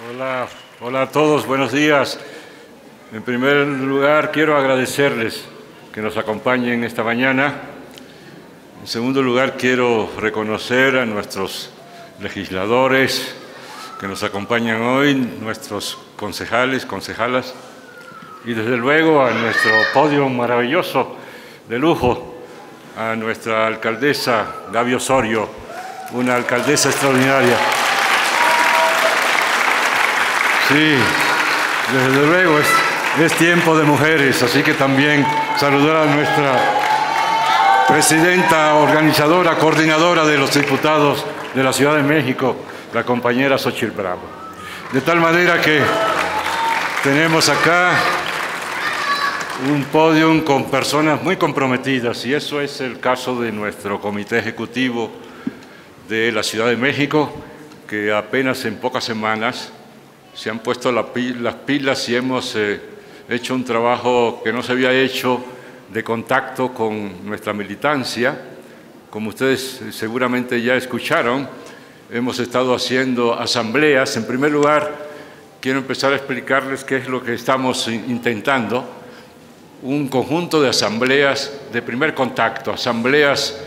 Hola, hola a todos, buenos días. En primer lugar, quiero agradecerles que nos acompañen esta mañana. En segundo lugar, quiero reconocer a nuestros legisladores que nos acompañan hoy, nuestros concejales, concejalas, y desde luego a nuestro podio maravilloso de lujo, a nuestra alcaldesa Gaby Osorio, una alcaldesa extraordinaria. Sí, desde luego es tiempo de mujeres, así que también saludar a nuestra presidenta, organizadora, coordinadora de los diputados de la Ciudad de México, la compañera Xochitl Bravo. De tal manera que tenemos acá un podio con personas muy comprometidas, y eso es el caso de nuestro comité ejecutivo de la Ciudad de México, que apenas en pocas semanas se han puesto las pilas y hemos hecho un trabajo que no se había hecho de contacto con nuestra militancia. Como ustedes seguramente ya escucharon, hemos estado haciendo asambleas. En primer lugar, quiero empezar a explicarles qué es lo que estamos intentando. Un conjunto de asambleas de primer contacto, asambleas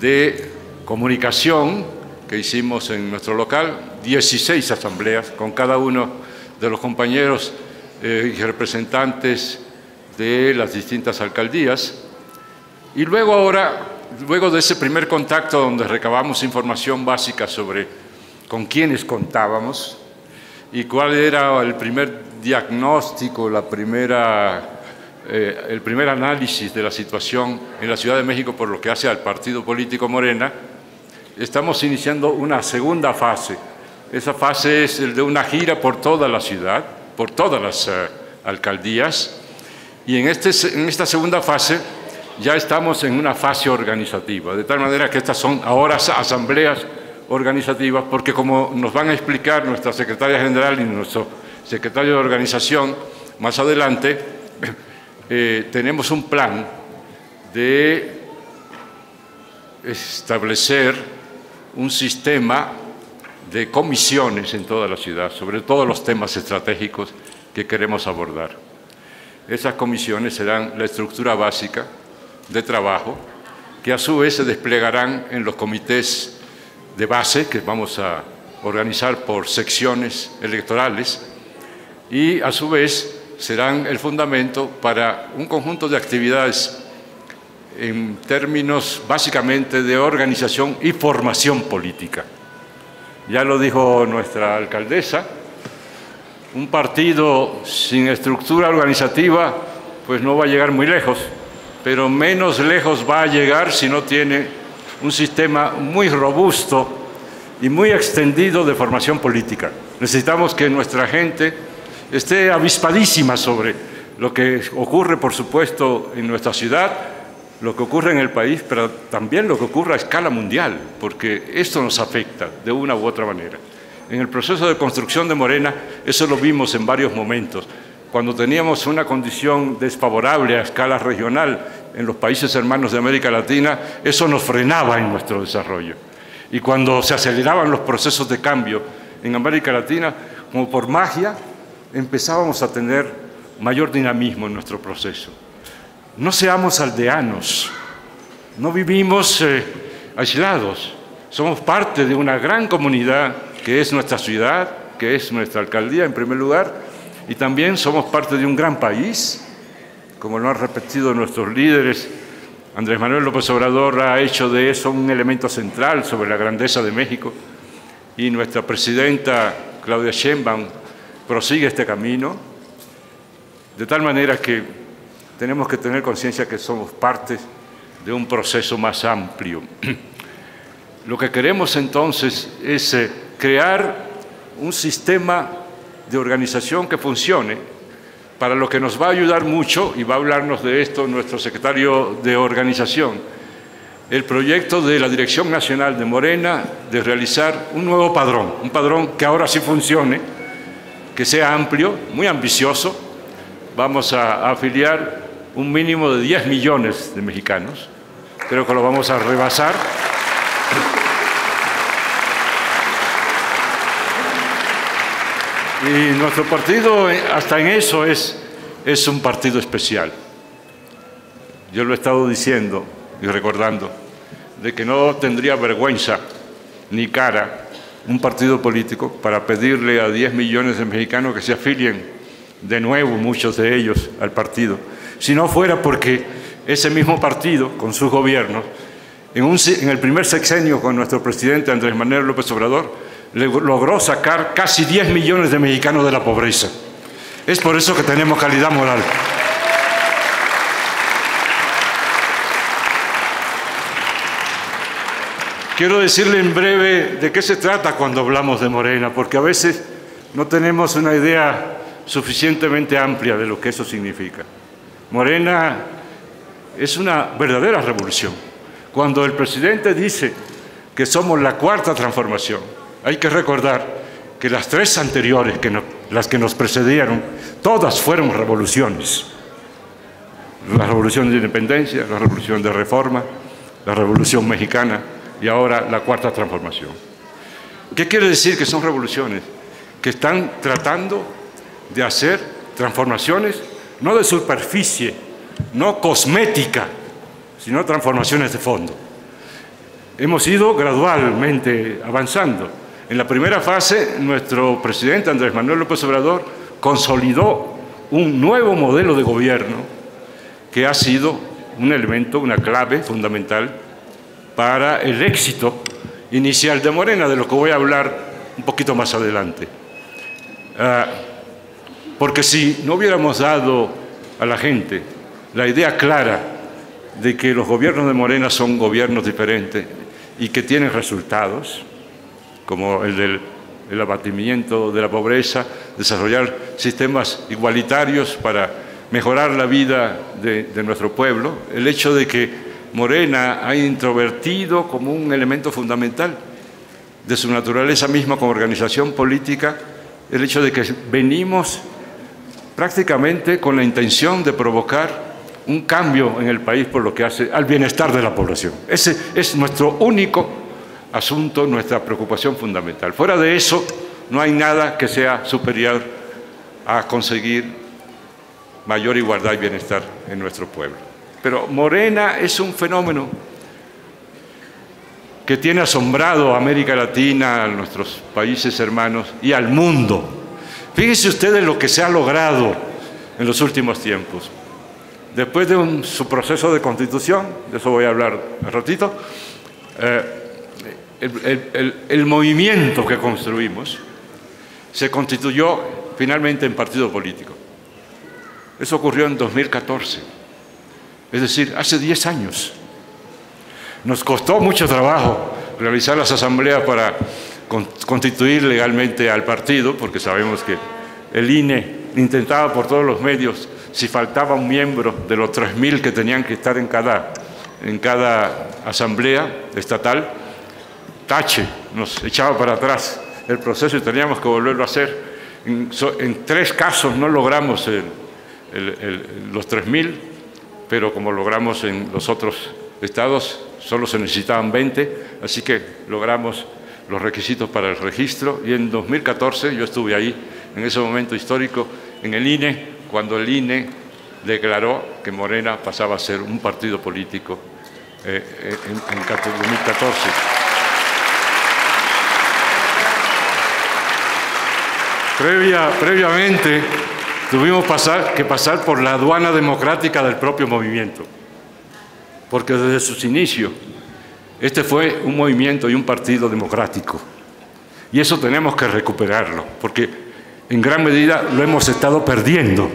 de comunicación que hicimos en nuestro local, 16 asambleas con cada uno de los compañeros y representantes de las distintas alcaldías. Y luego luego de ese primer contacto donde recabamos información básica sobre con quiénes contábamos y cuál era el primer diagnóstico, el primer análisis de la situación en la Ciudad de México por lo que hace al partido político Morena, estamos iniciando una segunda fase. Esa fase es el de una gira por toda la ciudad, por todas las alcaldías, y en esta segunda fase ya estamos en una fase organizativa, de tal manera que estas son ahora asambleas organizativas, porque como nos van a explicar nuestra secretaria general y nuestro secretario de organización más adelante, tenemos un plan de establecer un sistema de comisiones en toda la ciudad, sobre todos los temas estratégicos que queremos abordar. Esas comisiones serán la estructura básica de trabajo, que a su vez se desplegarán en los comités de base que vamos a organizar por secciones electorales, y a su vez serán el fundamento para un conjunto de actividades en términos básicamente de organización y formación política. Ya lo dijo nuestra alcaldesa, un partido sin estructura organizativa pues no va a llegar muy lejos, pero menos lejos va a llegar si no tiene un sistema muy robusto y muy extendido de formación política. Necesitamos que nuestra gente esté avispadísima sobre lo que ocurre, por supuesto, en nuestra ciudad, lo que ocurre en el país, pero también lo que ocurre a escala mundial, porque esto nos afecta de una u otra manera. En el proceso de construcción de Morena, eso lo vimos en varios momentos. Cuando teníamos una condición desfavorable a escala regional en los países hermanos de América Latina, eso nos frenaba en nuestro desarrollo. Y cuando se aceleraban los procesos de cambio en América Latina, como por magia, empezábamos a tener mayor dinamismo en nuestro proceso. No seamos aldeanos, no vivimos aislados, somos parte de una gran comunidad que es nuestra ciudad, que es nuestra alcaldía en primer lugar, y también somos parte de un gran país, como lo han repetido nuestros líderes. Andrés Manuel López Obrador ha hecho de eso un elemento central sobre la grandeza de México, y nuestra presidenta Claudia Sheinbaum prosigue este camino, de tal manera que tenemos que tener conciencia que somos parte de un proceso más amplio. Lo que queremos entonces es crear un sistema de organización que funcione, para lo que nos va a ayudar mucho, y va a hablarnos de esto nuestro secretario de organización, el proyecto de la Dirección Nacional de Morena de realizar un nuevo padrón, un padrón que ahora sí funcione, que sea amplio, muy ambicioso. Vamos a afiliar un mínimo de 10 millones de mexicanos. Creo que lo vamos a rebasar. Y nuestro partido, hasta en eso, es un partido especial. Yo lo he estado diciendo y recordando, de que no tendría vergüenza ni cara un partido político para pedirle a 10 millones de mexicanos que se afilien de nuevo, muchos de ellos, al partido, si no fuera porque ese mismo partido, con sus gobiernos, en el primer sexenio con nuestro presidente Andrés Manuel López Obrador, logró sacar casi 10 millones de mexicanos de la pobreza. Es por eso que tenemos calidad moral. Quiero decirle en breve de qué se trata cuando hablamos de Morena, porque a veces no tenemos una idea suficientemente amplia de lo que eso significa. Morena es una verdadera revolución. Cuando el presidente dice que somos la cuarta transformación, hay que recordar que las tres anteriores, las que nos precedieron, todas fueron revoluciones. La revolución de independencia, la revolución de reforma, la revolución mexicana y ahora la cuarta transformación. ¿Qué quiere decir que son revoluciones? Que están tratando de hacer transformaciones no de superficie, no cosmética, sino transformaciones de fondo. Hemos ido gradualmente avanzando. En la primera fase, nuestro presidente Andrés Manuel López Obrador consolidó un nuevo modelo de gobierno que ha sido un elemento, una clave fundamental para el éxito inicial de Morena, de lo que voy a hablar un poquito más adelante. Porque si no hubiéramos dado a la gente la idea clara de que los gobiernos de Morena son gobiernos diferentes y que tienen resultados, como el del abatimiento de la pobreza, desarrollar sistemas igualitarios para mejorar la vida de nuestro pueblo, el hecho de que Morena ha introvertido como un elemento fundamental de su naturaleza misma como organización política, el hecho de que venimos prácticamente con la intención de provocar un cambio en el país por lo que hace al bienestar de la población. Ese es nuestro único asunto, nuestra preocupación fundamental. Fuera de eso, no hay nada que sea superior a conseguir mayor igualdad y bienestar en nuestro pueblo. Pero Morena es un fenómeno que tiene asombrado a América Latina, a nuestros países hermanos y al mundo. Fíjense ustedes lo que se ha logrado en los últimos tiempos. Después de su proceso de constitución, de eso voy a hablar un ratito, el movimiento que construimos se constituyó finalmente en partido político. Eso ocurrió en 2014, es decir, hace 10 años. Nos costó mucho trabajo realizar las asambleas para constituir legalmente al partido, porque sabemos que el INE intentaba por todos los medios, si faltaba un miembro de los 3.000 que tenían que estar en cada asamblea estatal, tache, nos echaba para atrás el proceso y teníamos que volverlo a hacer. En 3 casos no logramos los 3.000, pero como logramos en los otros estados, solo se necesitaban 20, así que logramos los requisitos para el registro. Y en 2014, yo estuve ahí, en ese momento histórico, en el INE, cuando el INE declaró que Morena pasaba a ser un partido político en 2014. Previamente tuvimos que pasar por la aduana democrática del propio movimiento, porque desde sus inicios este fue un movimiento y un partido democrático, y eso tenemos que recuperarlo, porque en gran medida lo hemos estado perdiendo,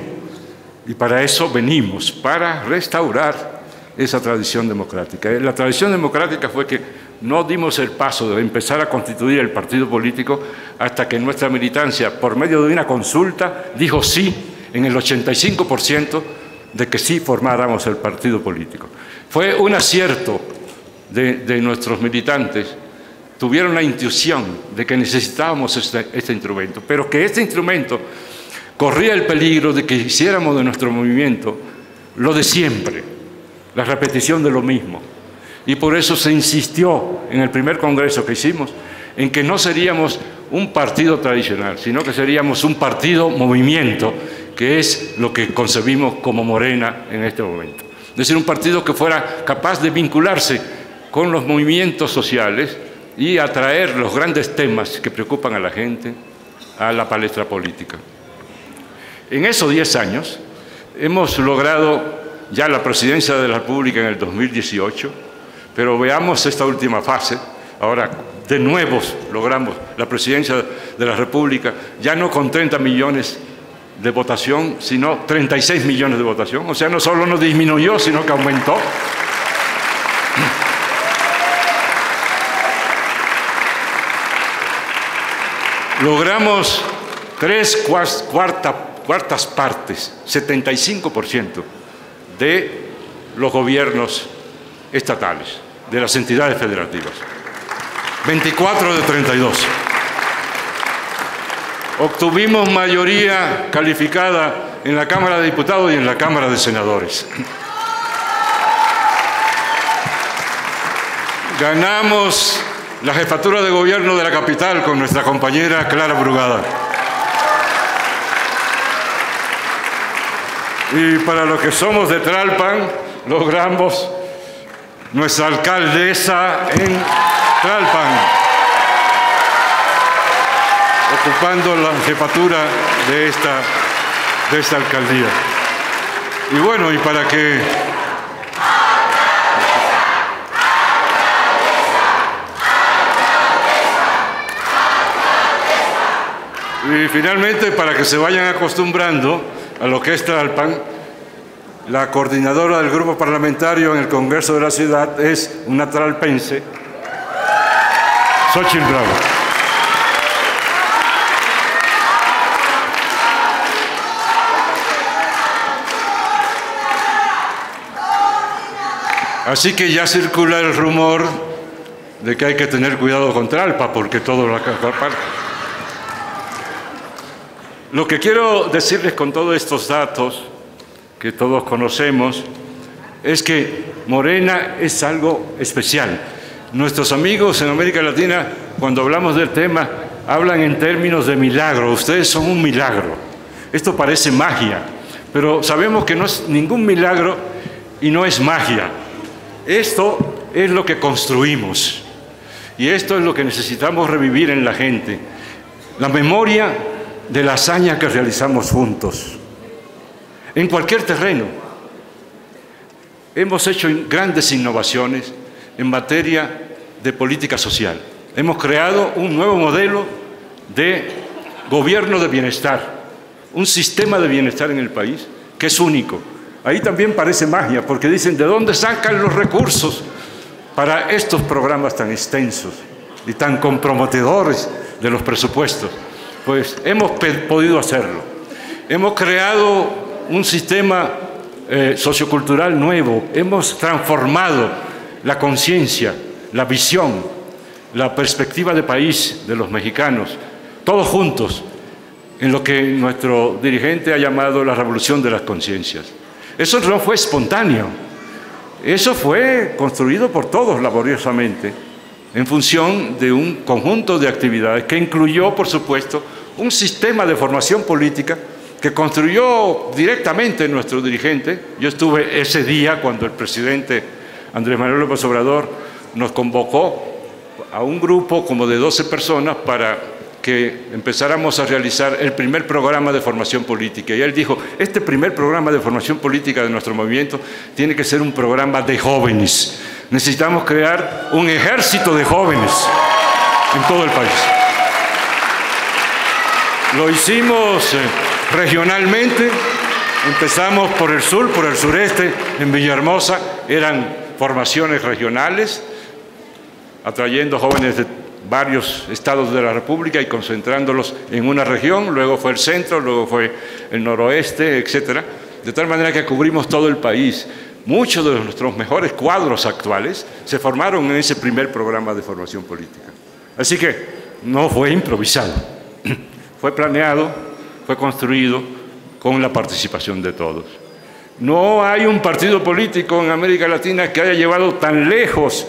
y para eso venimos, para restaurar esa tradición democrática. La tradición democrática fue que no dimos el paso de empezar a constituir el partido político hasta que nuestra militancia, por medio de una consulta, dijo sí en el 85% de que sí formáramos el partido político. Fue un acierto de nuestros militantes. Tuvieron la intuición de que necesitábamos este instrumento, pero que este instrumento corría el peligro de que hiciéramos de nuestro movimiento lo de siempre, la repetición de lo mismo. Y por eso se insistió en el primer congreso que hicimos en que no seríamos un partido tradicional, sino que seríamos un partido movimiento, que es lo que concebimos como Morena en este momento. Es decir, un partido que fuera capaz de vincularse con los movimientos sociales y atraer los grandes temas que preocupan a la gente a la palestra política. En esos 10 años hemos logrado ya la presidencia de la República en el 2018, pero veamos esta última fase. Ahora, de nuevo logramos la presidencia de la República, ya no con 30 millones de votación, sino 36 millones de votación. O sea, no solo no disminuyó, sino que aumentó. Logramos tres cuartas partes, 75% de los gobiernos estatales, de las entidades federativas. 24 de 32. Obtuvimos mayoría calificada en la Cámara de Diputados y en la Cámara de Senadores. Ganamos la jefatura de gobierno de la capital con nuestra compañera Clara Brugada. Y para los que somos de Tlalpan, logramos nuestra alcaldesa en Tlalpan, ocupando la jefatura de esta alcaldía. Y bueno, y para que y finalmente, para que se vayan acostumbrando a lo que es Tlalpan, la coordinadora del grupo parlamentario en el Congreso de la ciudad es una tlalpense, Xochitl Bravo. Así que ya circula el rumor de que hay que tener cuidado con Tlalpan, porque todo lo acapara. Lo que quiero decirles con todos estos datos que todos conocemos es que Morena es algo especial. Nuestros amigos en América Latina, cuando hablamos del tema, hablan en términos de milagro. Ustedes son un milagro. Esto parece magia, pero sabemos que no es ningún milagro y no es magia. Esto es lo que construimos y esto es lo que necesitamos revivir en la gente. La memoria de la hazaña que realizamos juntos, en cualquier terreno. Hemos hecho grandes innovaciones en materia de política social. Hemos creado un nuevo modelo de gobierno de bienestar, un sistema de bienestar en el país que es único. Ahí también parece magia, porque dicen, ¿de dónde sacan los recursos para estos programas tan extensos y tan comprometedores de los presupuestos? Pues hemos podido hacerlo. Hemos creado un sistema sociocultural nuevo. Hemos transformado la conciencia, la visión, la perspectiva de país de los mexicanos, todos juntos, en lo que nuestro dirigente ha llamado la revolución de las conciencias. Eso no fue espontáneo. Eso fue construido por todos laboriosamente, en función de un conjunto de actividades que incluyó, por supuesto, un sistema de formación política que construyó directamente nuestro dirigente. Yo estuve ese día cuando el presidente Andrés Manuel López Obrador nos convocó a un grupo como de 12 personas para que empezáramos a realizar el primer programa de formación política. Y él dijo, este primer programa de formación política de nuestro movimiento tiene que ser un programa de jóvenes. Necesitamos crear un ejército de jóvenes en todo el país. Lo hicimos regionalmente, empezamos por el sur, por el sureste, en Villahermosa, eran formaciones regionales, atrayendo jóvenes de varios estados de la República y concentrándolos en una región, luego fue el centro, luego fue el noroeste, etcétera, de tal manera que cubrimos todo el país. Muchos de nuestros mejores cuadros actuales se formaron en ese primer programa de formación política. Así que no fue improvisado, fue planeado, fue construido con la participación de todos. No hay un partido político en América Latina que haya llevado tan lejos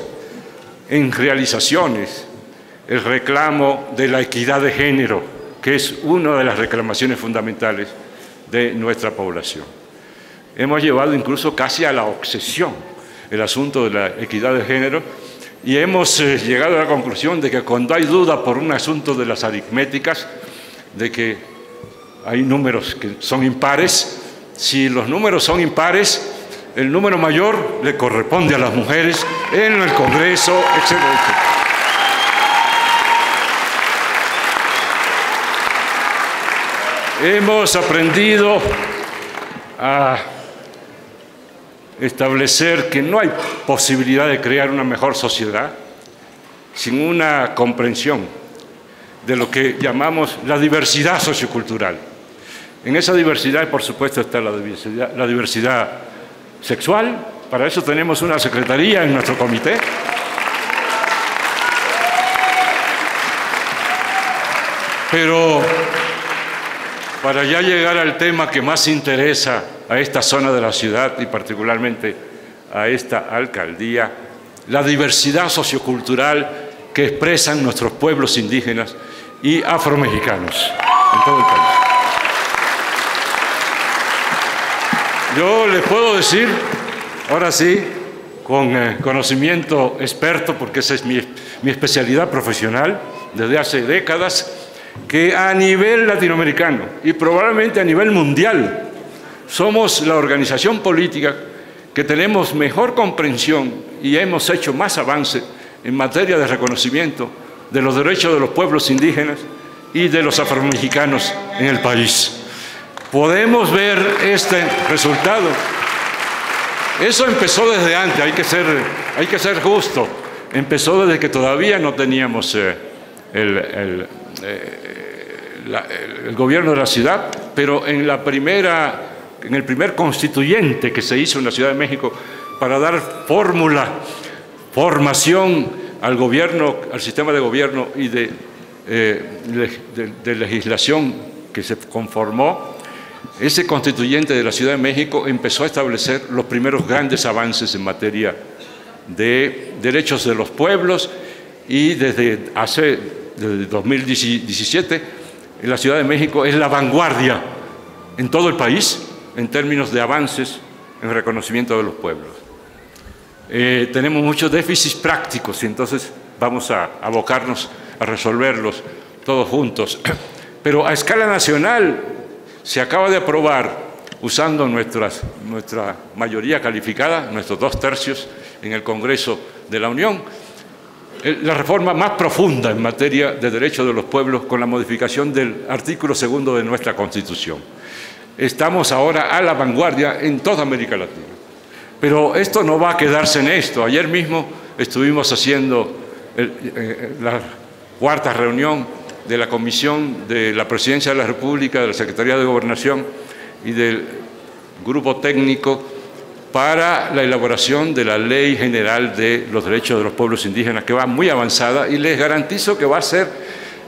en realizaciones, el reclamo de la equidad de género, que es una de las reclamaciones fundamentales de nuestra población. Hemos llevado incluso casi a la obsesión el asunto de la equidad de género y hemos llegado a la conclusión de que cuando hay duda por un asunto de las aritméticas, de que hay números que son impares, si los números son impares, el número mayor le corresponde a las mujeres en el Congreso, etc. Hemos aprendido a establecer que no hay posibilidad de crear una mejor sociedad sin una comprensión de lo que llamamos la diversidad sociocultural. En esa diversidad, por supuesto, está la diversidad sexual. Para eso tenemos una secretaría en nuestro comité. Pero para ya llegar al tema que más interesa a esta zona de la ciudad y particularmente a esta alcaldía, la diversidad sociocultural que expresan nuestros pueblos indígenas y afromexicanos en todo el país. Yo les puedo decir, ahora sí, con conocimiento experto, porque esa es mi especialidad profesional desde hace décadas, que a nivel latinoamericano y probablemente a nivel mundial somos la organización política que tenemos mejor comprensión y hemos hecho más avance en materia de reconocimiento de los derechos de los pueblos indígenas y de los afromexicanos en el país. Podemos ver este resultado. Eso empezó desde antes, hay que ser justo. Empezó desde que todavía no teníamos el gobierno de la ciudad, pero en el primer constituyente que se hizo en la Ciudad de México para dar formación al gobierno, al sistema de gobierno y de legislación que se conformó, ese constituyente de la Ciudad de México empezó a establecer los primeros grandes avances en materia de derechos de los pueblos y desde 2017 la Ciudad de México es la vanguardia en todo el país en términos de avances en reconocimiento de los pueblos. Tenemos muchos déficits prácticos y entonces vamos a abocarnos a resolverlos todos juntos. Pero a escala nacional se acaba de aprobar, usando nuestra mayoría calificada, nuestros 2/3 en el Congreso de la Unión, la reforma más profunda en materia de derechos de los pueblos con la modificación del artículo 2 de nuestra Constitución. Estamos ahora a la vanguardia en toda América Latina. Pero esto no va a quedarse en esto. Ayer mismo estuvimos haciendo la 4ª reunión de la Comisión de la Presidencia de la República, de la Secretaría de Gobernación y del Grupo Técnico para la elaboración de la Ley General de los Derechos de los Pueblos Indígenas, que va muy avanzada y les garantizo que va a ser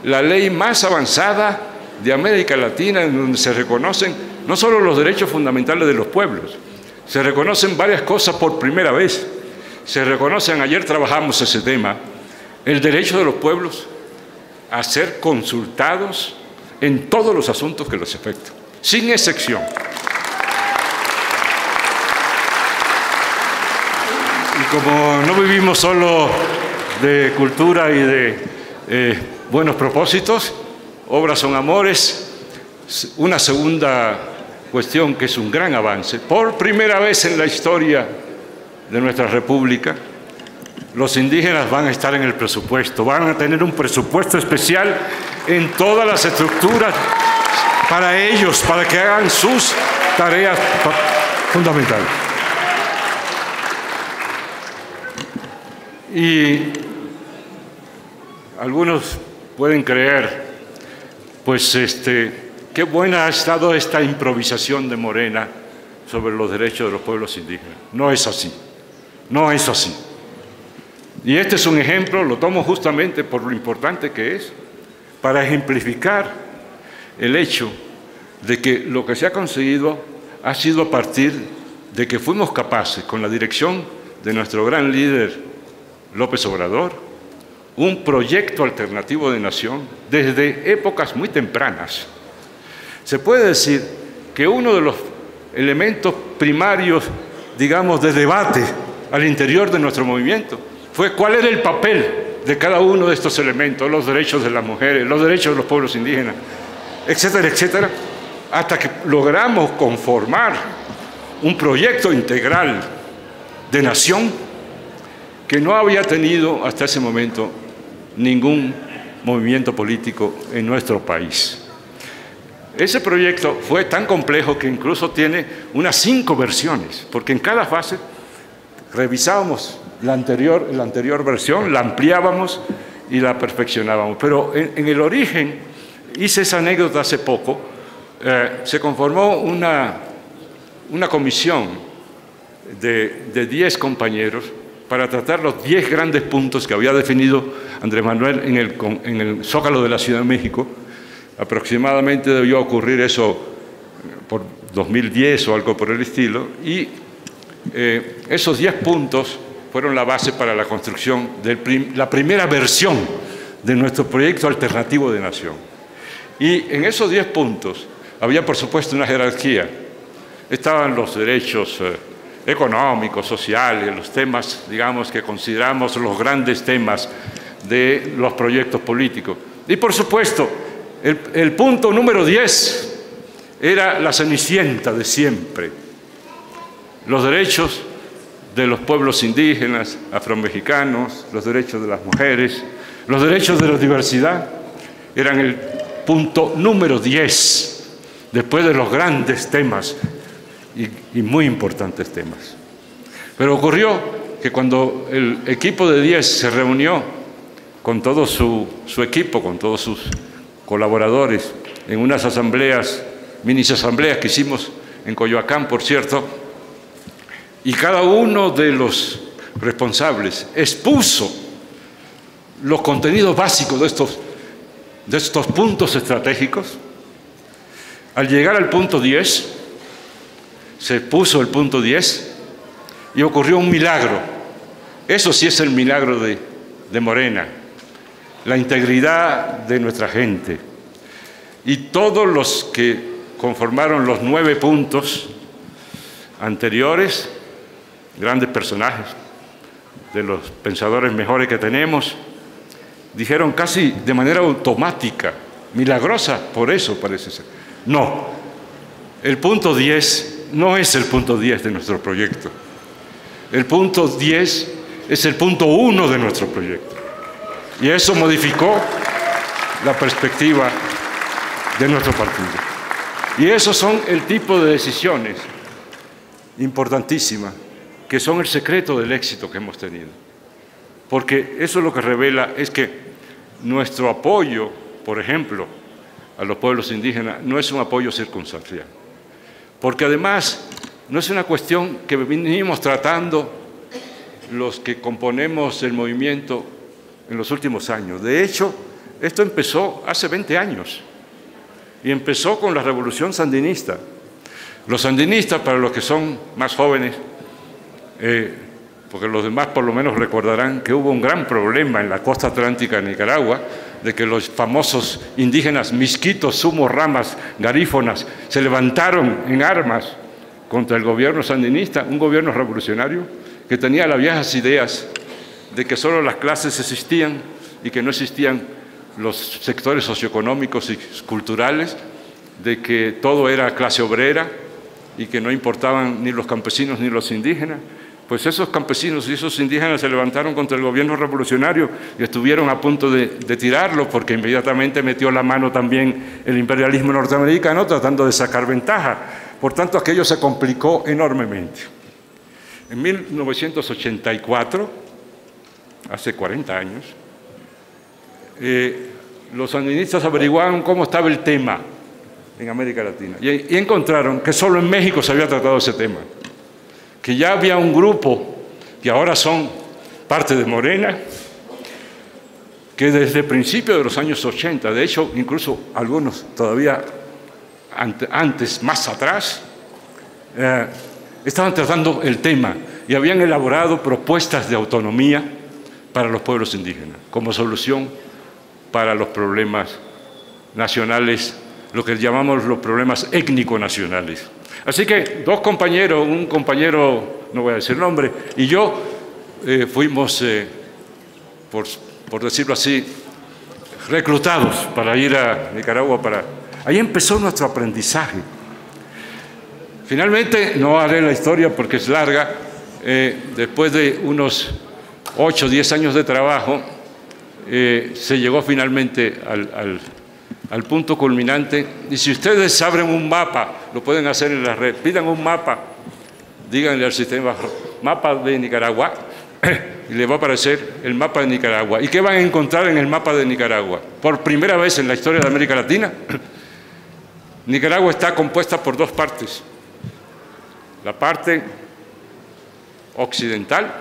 la ley más avanzada de América Latina, en donde se reconocen no solo los derechos fundamentales de los pueblos, se reconocen varias cosas por primera vez. Se reconocen, ayer trabajamos ese tema, el derecho de los pueblos a ser consultados en todos los asuntos que los afectan, sin excepción. Y como no vivimos solo de cultura y de buenos propósitos, obras son amores. Una segunda cuestión que es un gran avance, por primera vez en la historia de nuestra República, los indígenas van a estar en el presupuesto, van a tener un presupuesto especial en todas las estructuras para ellos, para que hagan sus tareas fundamentales. Y algunos pueden creer, pues qué buena ha estado esta improvisación de Morena sobre los derechos de los pueblos indígenas. No es así, no es así. Y este es un ejemplo, lo tomo justamente por lo importante que es, para ejemplificar el hecho de que lo que se ha conseguido ha sido a partir de que fuimos capaces, con la dirección de nuestro gran líder López Obrador, un proyecto alternativo de nación desde épocas muy tempranas. Se puede decir que uno de los elementos primarios, digamos, de debate al interior de nuestro movimiento fue cuál era el papel de cada uno de estos elementos, los derechos de las mujeres, los derechos de los pueblos indígenas, etcétera, etcétera, hasta que logramos conformar un proyecto integral de nación que no había tenido hasta ese momento ningún movimiento político en nuestro país. Ese proyecto fue tan complejo que incluso tiene unas 5 versiones, porque en cada fase revisábamos la anterior versión, la ampliábamos y la perfeccionábamos. Pero en el origen, hice esa anécdota hace poco, se conformó una comisión de 10 compañeros para tratar los 10 grandes puntos que había definido Andrés Manuel en el Zócalo de la Ciudad de México. Aproximadamente debió ocurrir eso por 2010 o algo por el estilo, y esos 10 puntos fueron la base para la construcción de la primera versión de nuestro proyecto alternativo de nación. Y en esos 10 puntos había, por supuesto, una jerarquía. Estaban los derechos económicos, sociales, los temas, digamos, que consideramos los grandes temas de los proyectos políticos. Y, por supuesto, el punto número 10 era la cenicienta de siempre, los derechos de los pueblos indígenas, afromexicanos, los derechos de las mujeres, los derechos de la diversidad, eran el punto número 10, después de los grandes temas y muy importantes temas. Pero ocurrió que cuando el equipo de 10 se reunió con todo su equipo, con todos sus colaboradores, en unas asambleas, mini-asambleas que hicimos en Coyoacán, por cierto, y cada uno de los responsables expuso los contenidos básicos de estos puntos estratégicos. Al llegar al punto 10, se puso el punto 10 y ocurrió un milagro. Eso sí es el milagro de Morena, la integridad de nuestra gente. Y todos los que conformaron los 9 puntos anteriores, grandes personajes, de los pensadores mejores que tenemos, dijeron casi de manera automática, milagrosa, por eso parece ser. No, el punto 10 no es el punto 10 de nuestro proyecto. El punto 10 es el punto 1 de nuestro proyecto. Y eso modificó la perspectiva de nuestro partido. Y esos son el tipo de decisiones importantísimas que son el secreto del éxito que hemos tenido. Porque eso lo que revela es que nuestro apoyo, por ejemplo, a los pueblos indígenas, no es un apoyo circunstancial. Porque además no es una cuestión que venimos tratando los que componemos el movimiento en los últimos años. De hecho, esto empezó hace 20 años y empezó con la revolución sandinista. Los sandinistas, para los que son más jóvenes, porque los demás por lo menos recordarán que hubo un gran problema en la costa atlántica de Nicaragua, de que los famosos indígenas misquitos, sumos, ramas, garífonas, se levantaron en armas contra el gobierno sandinista, un gobierno revolucionario que tenía las viejas ideas de que solo las clases existían y que no existían los sectores socioeconómicos y culturales, de que todo era clase obrera y que no importaban ni los campesinos ni los indígenas. Pues esos campesinos y esos indígenas se levantaron contra el gobierno revolucionario y estuvieron a punto de tirarlo, porque inmediatamente metió la mano también el imperialismo norteamericano tratando de sacar ventaja. Por tanto, aquello se complicó enormemente. En 1984, hace 40 años, los sandinistas averiguaron cómo estaba el tema en América Latina y encontraron que solo en México se había tratado ese tema, que ya había un grupo que ahora son parte de Morena, que desde principios de los años 80, de hecho, incluso algunos todavía antes, más atrás, estaban tratando el tema y habían elaborado propuestas de autonomía para los pueblos indígenas, como solución para los problemas nacionales, lo que llamamos los problemas étnico-nacionales. Así que dos compañeros, un compañero, no voy a decir nombre, y yo fuimos, por decirlo así, reclutados para ir a Nicaragua. Ahí empezó nuestro aprendizaje. Finalmente, no haré la historia porque es larga, después de unos 8 o 10 años de trabajo, se llegó finalmente al punto culminante. Y si ustedes abren un mapa, lo pueden hacer en la red, pidan un mapa, díganle al sistema, mapa de Nicaragua, y le va a aparecer el mapa de Nicaragua. ¿Y qué van a encontrar en el mapa de Nicaragua? Por primera vez en la historia de América Latina, Nicaragua está compuesta por dos partes. La parte occidental,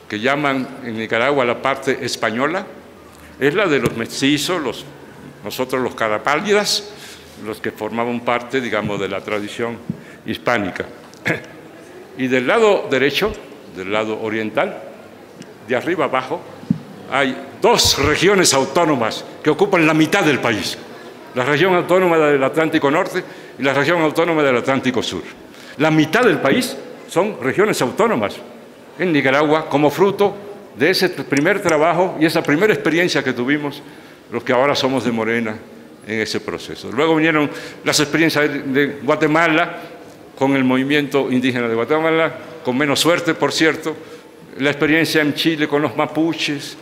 que llaman en Nicaragua la parte española, es la de los mestizos, nosotros los carapálidas, los que formaban parte, digamos, de la tradición hispánica. Y del lado derecho, del lado oriental, de arriba abajo, hay dos regiones autónomas que ocupan la mitad del país. La región autónoma del Atlántico Norte y la región autónoma del Atlántico Sur. La mitad del país son regiones autónomas en Nicaragua como fruto de ese primer trabajo y esa primera experiencia que tuvimos los que ahora somos de Morena en ese proceso. Luego vinieron las experiencias de Guatemala con el movimiento indígena de Guatemala, con menos suerte, por cierto, la experiencia en Chile con los mapuches,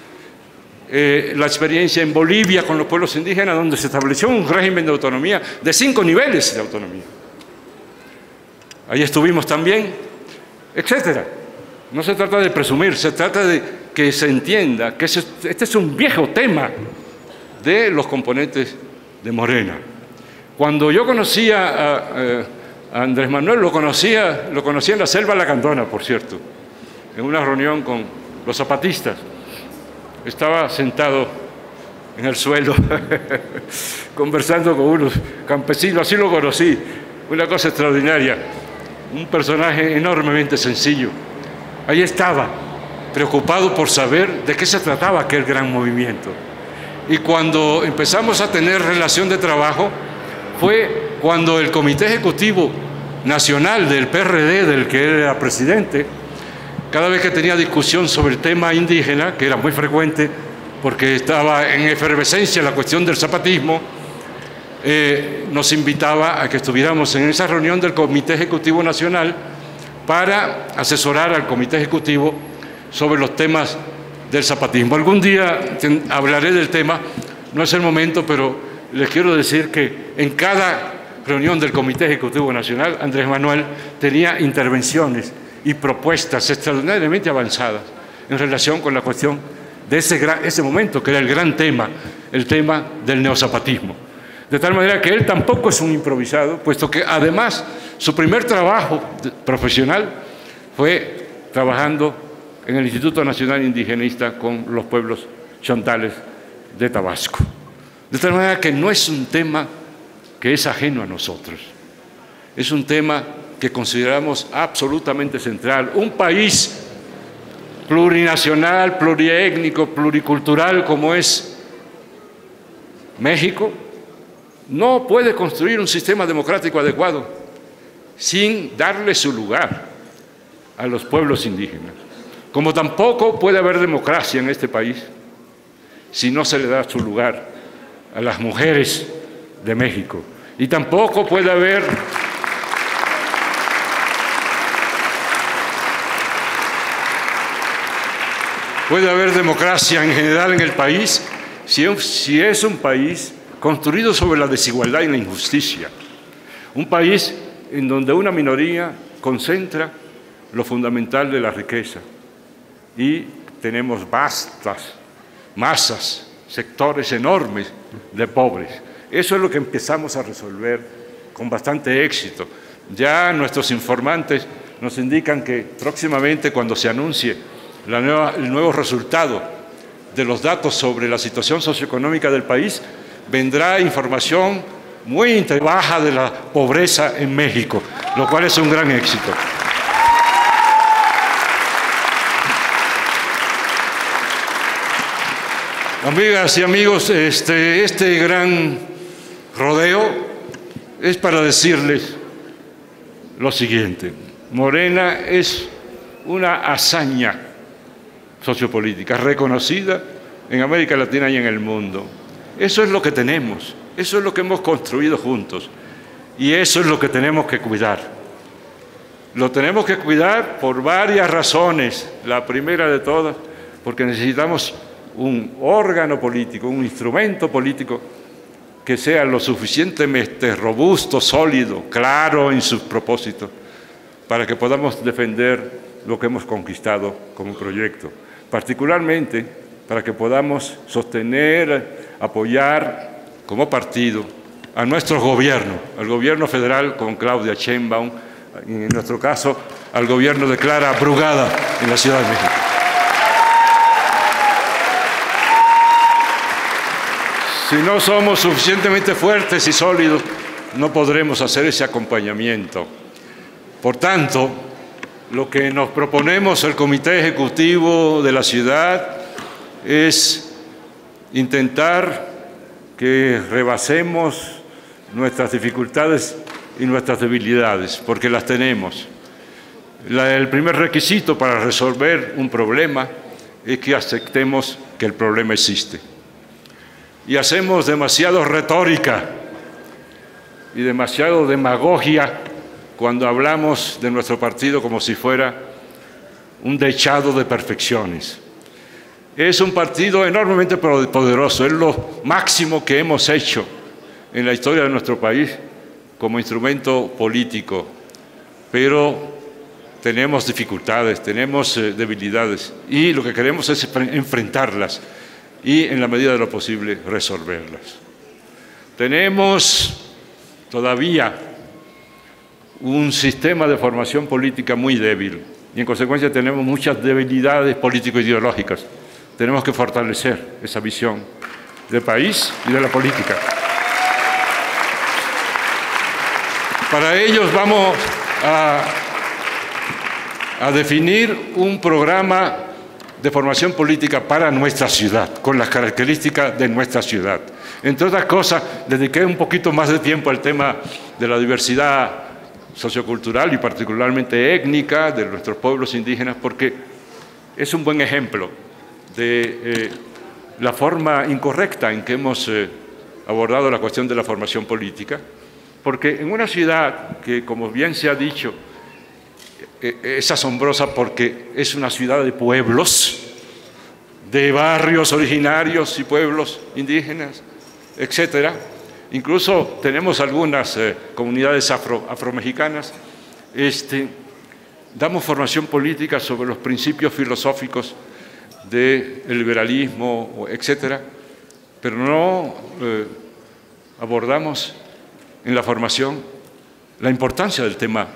la experiencia en Bolivia con los pueblos indígenas, donde se estableció un régimen de autonomía de 5 niveles de autonomía. Ahí estuvimos también, etcétera. No se trata de presumir, se trata de que se entienda que este es un viejo tema de los componentes de Morena. Cuando yo conocía a Andrés Manuel, lo conocía en la selva lacandona, por cierto, en una reunión con los zapatistas. Estaba sentado en el suelo, conversando con unos campesinos, así lo conocí, una cosa extraordinaria, un personaje enormemente sencillo. Ahí estaba, preocupado por saber de qué se trataba aquel gran movimiento. Y cuando empezamos a tener relación de trabajo, fue cuando el Comité Ejecutivo Nacional del PRD, del que él era presidente, cada vez que tenía discusión sobre el tema indígena, que era muy frecuente porque estaba en efervescencia la cuestión del zapatismo, nos invitaba a que estuviéramos en esa reunión del Comité Ejecutivo Nacional para asesorar al Comité Ejecutivo sobre los temas del zapatismo. Algún día hablaré del tema, no es el momento, pero les quiero decir que en cada reunión del Comité Ejecutivo Nacional, Andrés Manuel tenía intervenciones y propuestas extraordinariamente avanzadas en relación con la cuestión de ese momento, que era el gran tema, el tema del neozapatismo. De tal manera que él tampoco es un improvisado, puesto que además su primer trabajo profesional fue trabajando en el Instituto Nacional Indigenista con los pueblos chontales de Tabasco. De tal manera que no es un tema que es ajeno a nosotros, es un tema que consideramos absolutamente central. Un país plurinacional, pluriétnico, pluricultural como es México, no puede construir un sistema democrático adecuado sin darle su lugar a los pueblos indígenas. Como tampoco puede haber democracia en este país si no se le da su lugar a las mujeres de México. Y tampoco puede haber democracia en general en el país si es un país construido sobre la desigualdad y la injusticia. Un país en donde una minoría concentra lo fundamental de la riqueza y tenemos vastas masas, sectores enormes de pobres. Eso es lo que empezamos a resolver con bastante éxito. Ya nuestros informantes nos indican que próximamente, cuando se anuncie el nuevo resultado de los datos sobre la situación socioeconómica del país, vendrá información muy baja de la pobreza en México, lo cual es un gran éxito. Amigas y amigos, este gran rodeo es para decirles lo siguiente. Morena es una hazaña sociopolítica reconocida en América Latina y en el mundo. Eso es lo que tenemos, eso es lo que hemos construido juntos y eso es lo que tenemos que cuidar. Lo tenemos que cuidar por varias razones. La primera de todas, porque necesitamos un órgano político, un instrumento político que sea lo suficientemente robusto, sólido, claro en sus propósitos, para que podamos defender lo que hemos conquistado como proyecto. Particularmente para que podamos sostener, apoyar como partido a nuestro gobierno, al gobierno federal con Claudia Sheinbaum, en nuestro caso al gobierno de Clara Brugada en la Ciudad de México. Si no somos suficientemente fuertes y sólidos, no podremos hacer ese acompañamiento. Por tanto, lo que nos proponemos el Comité Ejecutivo de la ciudad es intentar que rebasemos nuestras dificultades y nuestras debilidades, porque las tenemos. El primer requisito para resolver un problema es que aceptemos que el problema existe. Y hacemos demasiado retórica y demasiado demagogia cuando hablamos de nuestro partido como si fuera un dechado de perfecciones. Es un partido enormemente poderoso, es lo máximo que hemos hecho en la historia de nuestro país como instrumento político, pero tenemos dificultades, tenemos debilidades y lo que queremos es enfrentarlas y, en la medida de lo posible, resolverlas. Tenemos todavía un sistema de formación política muy débil y, en consecuencia, tenemos muchas debilidades político-ideológicas. Tenemos que fortalecer esa visión del país y de la política. Para ello vamos a definir un programa de formación política para nuestra ciudad, con las características de nuestra ciudad. Entre otras cosas, dediqué un poquito más de tiempo al tema de la diversidad sociocultural y particularmente étnica de nuestros pueblos indígenas, porque es un buen ejemplo de la forma incorrecta en que hemos abordado la cuestión de la formación política, porque en una ciudad que, como bien se ha dicho, es asombrosa porque es una ciudad de pueblos, de barrios originarios y pueblos indígenas, etcétera. Incluso tenemos algunas comunidades afromexicanas. Damos formación política sobre los principios filosóficos del liberalismo, etcétera, pero no abordamos en la formación la importancia del tema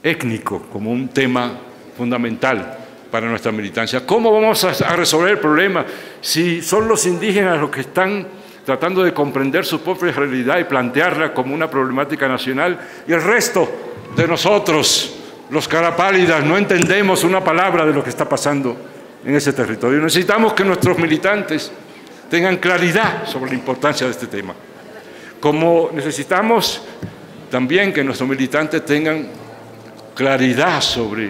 étnico como un tema fundamental para nuestra militancia. ¿Cómo vamos a resolver el problema si son los indígenas los que están tratando de comprender su propia realidad y plantearla como una problemática nacional y el resto de nosotros, los carapálidas, no entendemos una palabra de lo que está pasando en ese territorio? Necesitamos que nuestros militantes tengan claridad sobre la importancia de este tema, como necesitamos también que nuestros militantes tengan claridad sobre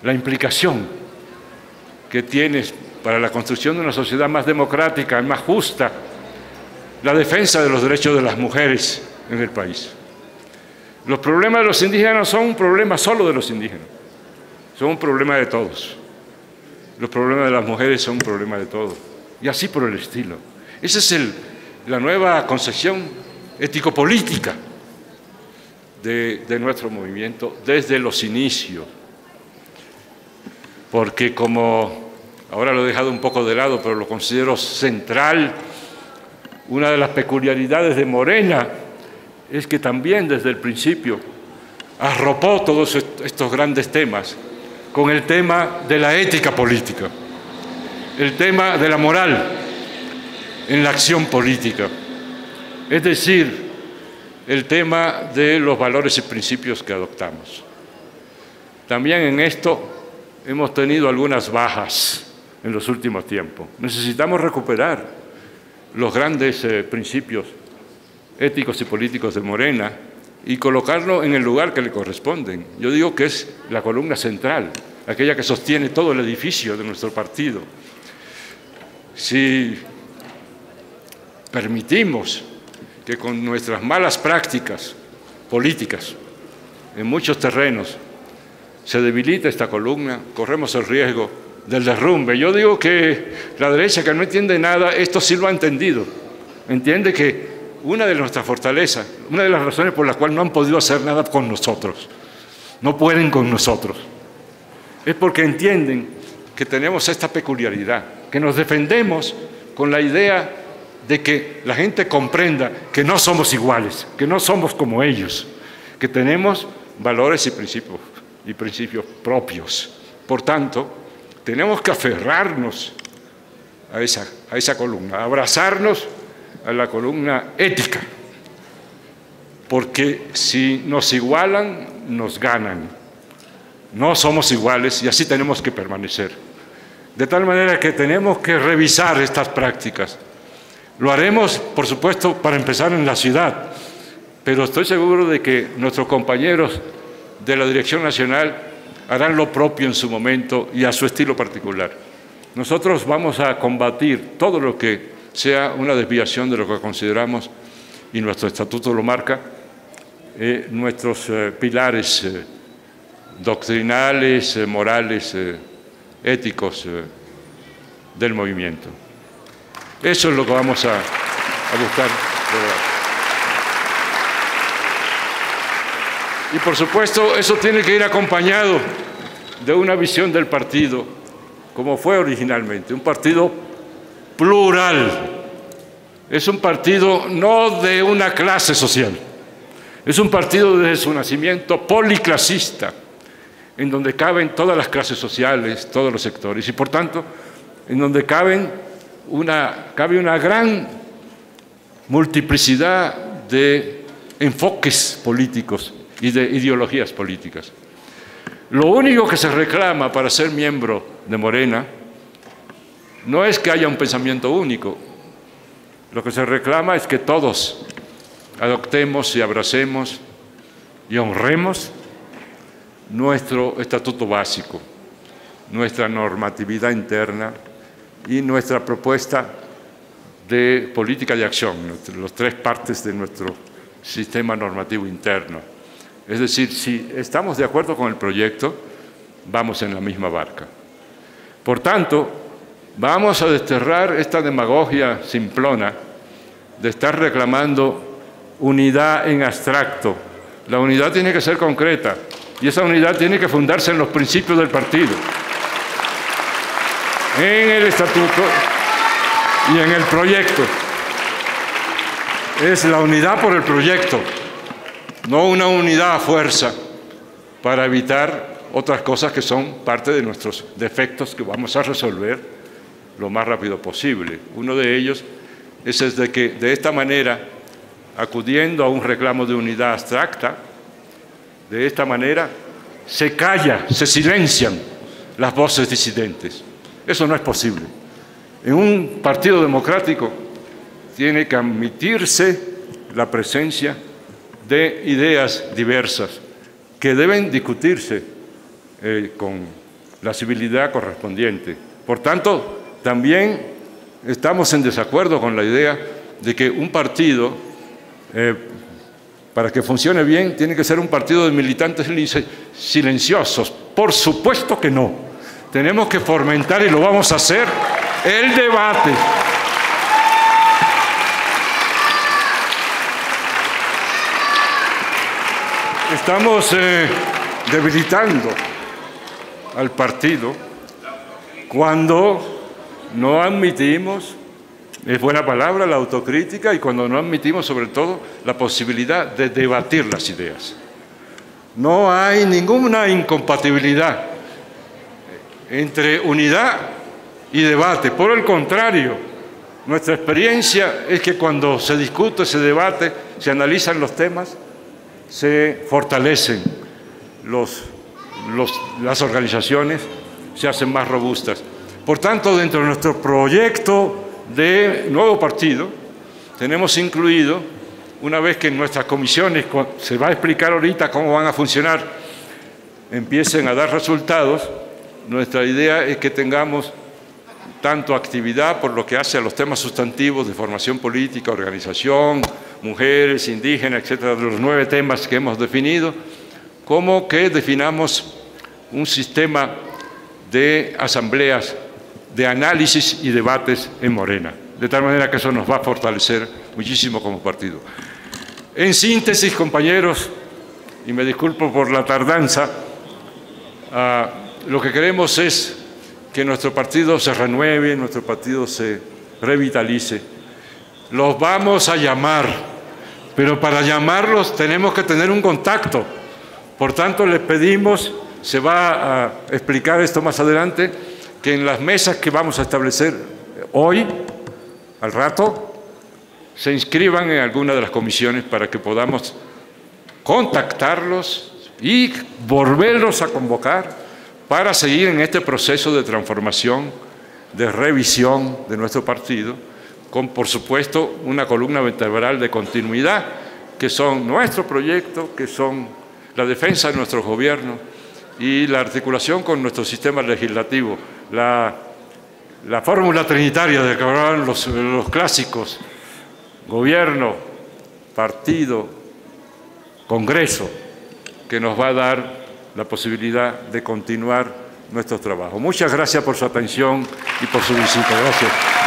la implicación que tiene para la construcción de una sociedad más democrática, más justa, la defensa de los derechos de las mujeres en el país. Los problemas de los indígenas no son un problema solo de los indígenas, son un problema de todos. Los problemas de las mujeres son un problema de todos, y así por el estilo. Esa es la nueva concepción ético-política de nuestro movimiento desde los inicios, porque como ahora lo he dejado un poco de lado, pero lo considero central, una de las peculiaridades de Morena es que también desde el principio arropó todos estos grandes temas con el tema de la ética política, el tema de la moral en la acción política, es decir, el tema de los valores y principios que adoptamos. También en esto hemos tenido algunas bajas en los últimos tiempos. Necesitamos recuperar los grandes principios éticos y políticos de Morena y colocarlo en el lugar que le corresponden. Yo digo que es la columna central, aquella que sostiene todo el edificio de nuestro partido. Si permitimos que con nuestras malas prácticas políticas en muchos terrenos se debilite esta columna, corremos el riesgo del derrumbe. Yo digo que la derecha, que no entiende nada, esto sí lo ha entendido. Entiende que una de nuestras fortalezas, una de las razones por las cuales no han podido hacer nada con nosotros, no pueden con nosotros, es porque entienden que tenemos esta peculiaridad, que nos defendemos con la idea de que la gente comprenda que no somos iguales, que no somos como ellos, que tenemos valores y principios propios. Por tanto, tenemos que aferrarnos a esa columna, abrazarnos a la columna ética, porque si nos igualan, nos ganan. No somos iguales y así tenemos que permanecer. De tal manera que tenemos que revisar estas prácticas. Lo haremos, por supuesto, para empezar en la ciudad, pero estoy seguro de que nuestros compañeros de la Dirección Nacional harán lo propio en su momento y a su estilo particular. Nosotros vamos a combatir todo lo que sea una desviación de lo que consideramos, y nuestro estatuto lo marca, nuestros pilares doctrinales, morales, éticos del movimiento. Eso es lo que vamos a buscar lograr. Y por supuesto, eso tiene que ir acompañado de una visión del partido, como fue originalmente, un partido plural. Es un partido no de una clase social, es un partido desde su nacimiento policlasista, en donde caben todas las clases sociales, todos los sectores, y por tanto, en donde cabe una gran multiplicidad de enfoques políticos y de ideologías políticas. Lo único que se reclama para ser miembro de Morena no es que haya un pensamiento único. Lo que se reclama es que todos adoptemos y abracemos y honremos nuestro estatuto básico, nuestra normatividad interna y nuestra propuesta de política de acción, las tres partes de nuestro sistema normativo interno. Es decir, si estamos de acuerdo con el proyecto, vamos en la misma barca. Por tanto, vamos a desterrar esta demagogia simplona de estar reclamando unidad en abstracto. La unidad tiene que ser concreta y esa unidad tiene que fundarse en los principios del partido, en el estatuto y en el proyecto. Es la unidad por el proyecto, no una unidad a fuerza para evitar otras cosas que son parte de nuestros defectos que vamos a resolver lo más rápido posible. Uno de ellos es el de que de esta manera, acudiendo a un reclamo de unidad abstracta, de esta manera se calla, se silencian las voces disidentes. Eso no es posible. En un partido democrático tiene que admitirse la presencia de ideas diversas que deben discutirse con la civilidad correspondiente. Por tanto, también estamos en desacuerdo con la idea de que un partido, para que funcione bien, tiene que ser un partido de militantes silenciosos. Por supuesto que no. Tenemos que fomentar, y lo vamos a hacer, el debate. Estamos debilitando al partido cuando no admitimos, es buena palabra, la autocrítica, y cuando no admitimos sobre todo la posibilidad de debatir las ideas. No hay ninguna incompatibilidad entre unidad y debate. Por el contrario, nuestra experiencia es que cuando se discute, se debate, se analizan los temas, se fortalecen las organizaciones, se hacen más robustas. Por tanto, dentro de nuestro proyecto de nuevo partido, tenemos incluido, una vez que nuestras comisiones, se va a explicar ahorita cómo van a funcionar, empiecen a dar resultados, nuestra idea es que tengamos tanto actividad por lo que hace a los temas sustantivos de formación política, organización, mujeres, indígenas, etcétera, de los 9 temas que hemos definido, como que definamos un sistema de asambleas, de análisis y debates en Morena, de tal manera que eso nos va a fortalecer muchísimo como partido. En síntesis, compañeros, y me disculpo por la tardanza, lo que queremos es que nuestro partido se renueve, nuestro partido se revitalice. Los vamos a llamar, pero para llamarlos tenemos que tener un contacto. Por tanto, les pedimos, se va a explicar esto más adelante, que en las mesas que vamos a establecer hoy, al rato, se inscriban en alguna de las comisiones para que podamos contactarlos y volverlos a convocar para seguir en este proceso de transformación, de revisión de nuestro partido, con, por supuesto, una columna vertebral de continuidad, que son nuestro proyecto, que son la defensa de nuestro gobierno y la articulación con nuestro sistema legislativo, la fórmula trinitaria de que hablaban los clásicos, gobierno, partido, Congreso, que nos va a dar la posibilidad de continuar nuestro trabajo. Muchas gracias por su atención y por su visita. Gracias.